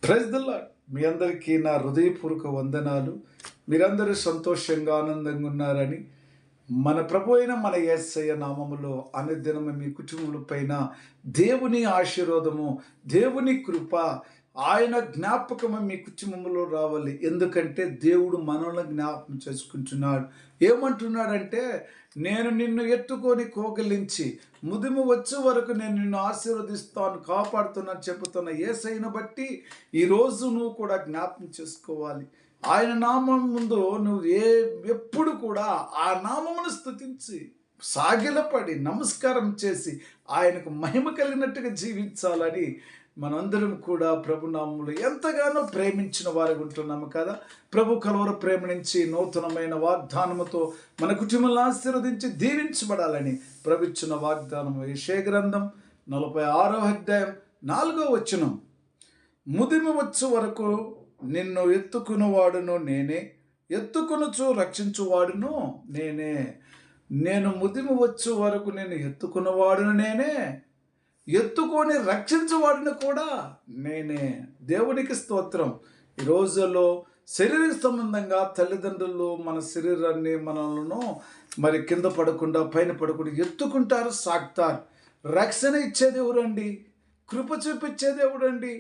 Praise the lord. మీ అందరికీ నా హృదయపూర్వక వందనాలు. మీరందరూ సంతోషంగా ఆనందంగా ఉన్నారని మన ప్రభు అయిన మన యేసయ్య నామములో అనుదినము మీ కుటుంబముల పైన దేవుని ఆశీర్వాదము, దేవుని కృప, ఆయన జ్ఞాపకము మీ కుటుంబంలో రావాలి. ఎందుకంటే దేవుడు మనల్ని జ్ఞాపకం చేసుకుంటున్నాడు. ఏమంటున్నాడంటే, నేను నిన్ను ఎత్తుకొని కోగిలించి ముదిమి వచ్చే వరకు నేను నిన్ను ఆశీర్వదిస్తాను, కాపాడుతున్నాను చెబుతున్న యేసయ్యను బట్టి ఈరోజు నువ్వు కూడా జ్ఞాపకం చేసుకోవాలి. ఆయన నామం ముందు నువ్వు ఎప్పుడు కూడా ఆ నామమును స్తుతించి సాగిలపడి నమస్కారం చేసి ఆయనకు మహిమ కలిగినట్టుగా జీవించాలని మనందరం కూడా ప్రభు నామములో ఎంతగానో ప్రేమించిన వారు ఉంటున్నాము కదా. ప్రభు కలువర ప్రేమ నుంచి నూతనమైన వాగ్దానముతో మన కుటుంబాలను ఆశీర్వదించి దీవించబడాలని ప్రభు ఇచ్చిన వాగ్దానము యెషయా గ్రంథం 46వ అధ్యాయం 4వ వచనం. ముదిమి వచ్చు వరకు నిన్ను ఎత్తుకునివాడును నేనే, ఎత్తుకొనుచు రక్షించువాడును నేనే. నేను ముదిమి వచ్చు వరకు నేను ఎత్తుకున్నవాడును నేనే, ఎత్తుకొని రక్షించువాడిని కూడా నేనే. దేవునికి స్తోత్రం. ఈ రోజుల్లో శరీర సంబంధంగా తల్లిదండ్రులు మన శరీరాన్ని మనలను మరి కింద పడకుండా పైన పడకుండా ఎత్తుకుంటారు, సాగుతారు. రక్షణ ఇచ్చేది ఎవరండి? కృప చూపించేది ఎవరండి?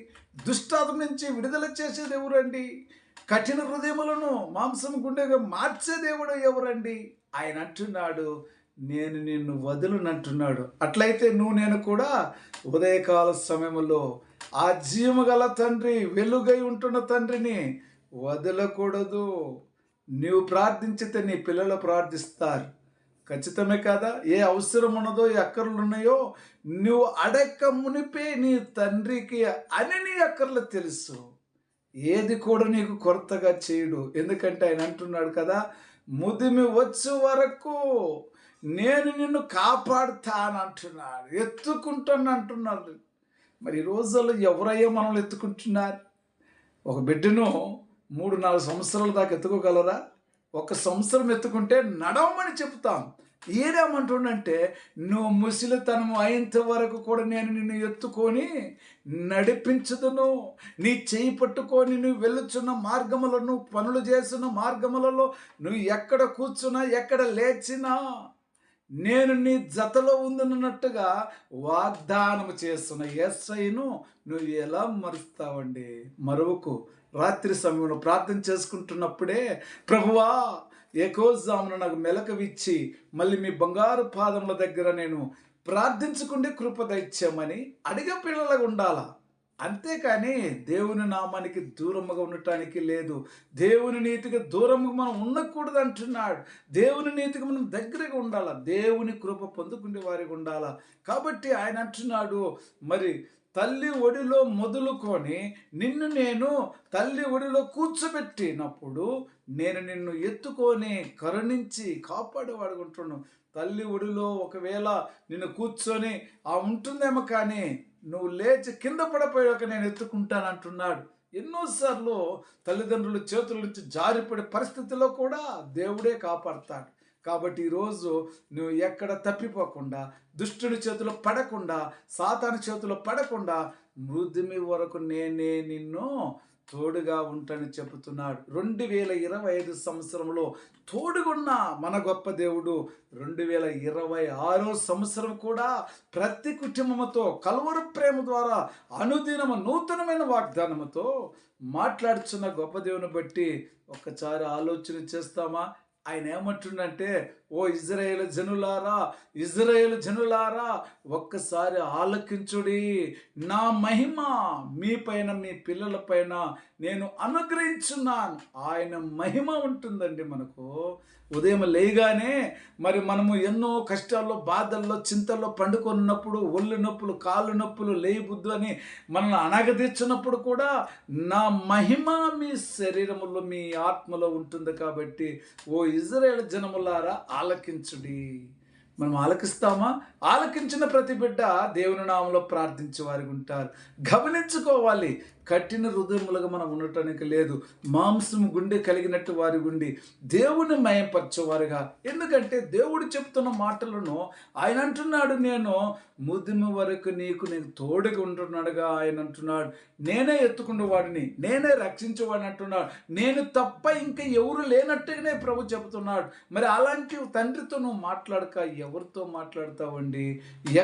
దుష్టాత్మ నుంచి విడుదల చేసేది ఎవరండి? కఠిన హృదయములను మాంసం గుండెగా మార్చే దేవుడు ఎవరండి? ఆయన అంటున్నాడు, నేను నిన్ను వదులునంటున్నాడు. అట్లయితే నువ్వు నేను కూడా ఉదయకాల సమయంలో ఆ జీవము గల తండ్రి, వెలుగై ఉంటున్న తండ్రిని వదలకూడదు. నీవు ప్రార్థించితే నీ పిల్లలు ప్రార్థిస్తారు. ఖచ్చితమే కదా. ఏ అవసరం ఉన్నదో, ఏ అక్కర్లు ఉన్నాయో నువ్వు అడక్క మునిపే నీ తండ్రికి అని నీ అక్కర్లు తెలుసు. ఏది కూడా నీకు కొరతగా చేయడు. ఎందుకంటే ఆయన అంటున్నాడు కదా, ముదిమి వచ్చే వరకు నేను నిన్ను కాపాడుతాను అంటున్నాడు, ఎత్తుకుంటాను అంటున్నాడు. మరి ఈ రోజుల్లో ఎవరయ్యో మనల్ని ఎత్తుకుంటున్నారు? ఒక బిడ్డను 3-4 సంవత్సరాల దాకా ఎత్తుకోగలరా? 1 సంవత్సరం ఎత్తుకుంటే నడవమని చెప్తాం. ఏదేమంటుండంటే, నువ్వు ముసలితనం అయ్యేంత వరకు కూడా నేను నిన్ను ఎత్తుకొని నడిపించదును. నీ చేయి పట్టుకొని నువ్వు వెళ్ళుచున్న మార్గములో, నువ్వు పనులు చేస్తున్న మార్గములలో, నువ్వు ఎక్కడ కూర్చున్నా ఎక్కడ లేచినా నేను నీ జతలో ఉందన్నట్టుగా వాగ్దానం చేస్తున్న యేసయ్యను నువ్వు ఎలా మరుస్తావండి? మరువకు. రాత్రి సమయంలో ప్రార్థన చేసుకుంటున్నప్పుడే, ప్రభువా ఏకోజామున నాకు మెలకువిచ్చి మళ్ళీ మీ బంగారు పాదముల దగ్గర నేను ప్రార్థించుకుంటే కృప దయచేయమని అడిగే పిల్లలుగా ఉండాలా. అంతేకాని దేవుని నామానికి దూరముగా ఉండటానికి లేదు. దేవుని నీతికి దూరముగా మనం ఉండకూడదు అంటున్నాడు. దేవుని నీతికి మనం దగ్గరగా ఉండాలా, దేవుని కృప పొందుకునే వారికి ఉండాలా. కాబట్టి ఆయన అంటున్నాడు, మరి తల్లి ఒడిలో మొదలుకొని నిన్ను నేను తల్లి ఒడిలో కూర్చోబెట్టినప్పుడు నేను నిన్ను ఎత్తుకొని కరుణించి కాపాడేవాడుకుంటున్నాను. తల్లి ఒడిలో ఒకవేళ నిన్ను కూర్చొని ఉంటుందేమో, కానీ నువ్వు లేచి కింద పడిపోయాక నేను ఎత్తుకుంటాను అంటున్నాడు. ఎన్నోసార్లు తల్లిదండ్రుల చేతుల నుంచి జారిపడే పరిస్థితిలో కూడా దేవుడే కాపాడుతాడు. కాబట్టి ఈరోజు నువ్వు ఎక్కడ తప్పిపోకుండా, దుష్టుడి చేతిలో పడకుండా, సాతాను చేతిలో పడకుండా మృదిమి వరకు నేనే నిన్ను తోడుగా ఉంటానని చెబుతున్నాడు. 2025 సంవత్సరంలో తోడుగున్న మన గొప్ప దేవుడు 2026 సంవత్సరం కూడా ప్రతి కుటుంబముతో కలువరు ప్రేమ ద్వారా అనుదినము నూతనమైన వాగ్దానముతో మాట్లాడుచున్న గొప్ప దేవుని బట్టి ఒక్కసారి ఆలోచన చేస్తామా? ఆయన ఏమంటుండంటే, ఓ ఇజ్రాయేలు జనులారా, ఇజ్రాయేలు జనులారా, ఒక్కసారి ఆలకించుడి. నా మహిమ మీ పైన, మీ పిల్లల పైన నేను అనుగ్రహించున్నాను. ఆయన మహిమ ఉంటుందండి మనకు. ఉదయం లేగానే మరి మనము ఎన్నో కష్టాల్లో, బాధల్లో, చింతల్లో పండుకొన్నప్పుడు, ఒళ్ళు నొప్పులు, కాళ్ళు నొప్పులు, లేబుద్దు అని మనల్ని అనగదీర్చినప్పుడు కూడా నా మహిమ మీ శరీరములో, మీ ఆత్మలో ఉంటుంది. కాబట్టి ఓ ఇజ్రాయేలు జనములారా ఆలకించుడి. మనం ఆలకిస్తామా? ఆలకించిన ప్రతి బిడ్డ దేవుని నామంలో ప్రార్థించే వారికి ఉంటారు. గమనించుకోవాలి, కఠిన హృదయములుగా మనం ఉండటానికి లేదు. మాంసము గుండె కలిగినట్టు వారి గుండి దేవుని మయంపరచేవారుగా. ఎందుకంటే దేవుడు చెప్తున్న మాటలను ఆయన అంటున్నాడు, నేను ముదిమి వరకు నేను తోడుగా ఉంటున్నాడుగా. ఆయన అంటున్నాడు, నేనే ఎత్తుకునే వాడిని, నేనే రక్షించేవాడిని అంటున్నాడు. నేను తప్ప ఇంకా ఎవరు లేనట్టుగానే ప్రభు చెబుతున్నాడు. మరి అలాంటి తండ్రితో నువ్వు మాట్లాడక ఎవరితో మాట్లాడతావండి?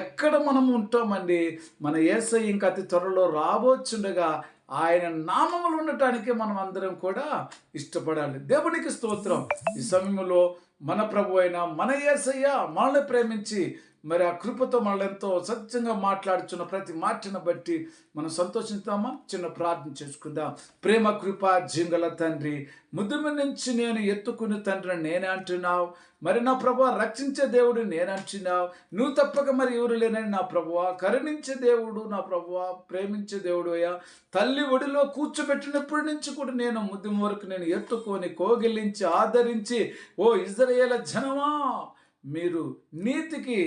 ఎక్కడ మనం ఉంటామండి? మన యేసయ్య ఇంకా అతి త్వరలో రాబోచుండగా ఆయన నామములు ఉండటానికి మనం అందరం కూడా ఇష్టపడాలి. దేవునికి స్తోత్రం. ఈ సమయంలో మన ప్రభు అయిన మన యేసయ్య మనల్ని ప్రేమించి మరి ఆ కృపతో మనల్ని ఎంతో సత్యంగా మాట్లాడుచున్న ప్రతి మాటను బట్టి మనం సంతోషిస్తామా? చిన్న ప్రార్థన చేసుకుందాం. ప్రేమ కృప జింగల తండ్రి, ముద్దుమ నుంచి నేను ఎత్తుకుని తండ్రి నేనే అంటున్నావు. మరి నా ప్రభువా రక్షించే దేవుడు నేను అంటున్నావు. నువ్వు తప్పక మరి ఎవరు లేనని నా ప్రభువా, కరుణించే దేవుడు నా ప్రభువా, ప్రేమించే దేవుడు అయ్యా. తల్లి ఒడిలో కూర్చోబెట్టినప్పటి నుంచి కూడా నేను ముద్దుమ వరకు నేను ఎత్తుకొని కోగిలించి ఆదరించి, ఓ ఇజ్రాయేలు జనమా, మీరు నీతికి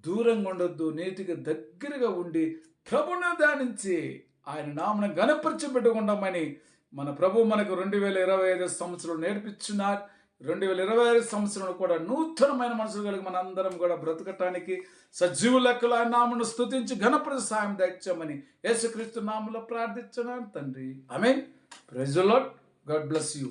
దూరంగా ఉండొద్దు, నీతికి దగ్గరగా ఉండి ప్రభును ధ్యానించి ఆయన నామను ఘనపరచబెట్టుకుంటామని మన ప్రభు మనకు 2025 సంవత్సరం నేర్పించున్నారు. 2025 సంవత్సరంలో కూడా నూతనమైన మనసులు కలిగి మన అందరం కూడా బ్రతకటానికి సజీవు లెక్కలు ఆయన నామను స్తుతించి ఘనపరచ సాయం దయచేయమని యేసుక్రీస్తు నామములో ప్రార్థించున్నాను తండ్రి. Amen. Praise the Lord. God bless you.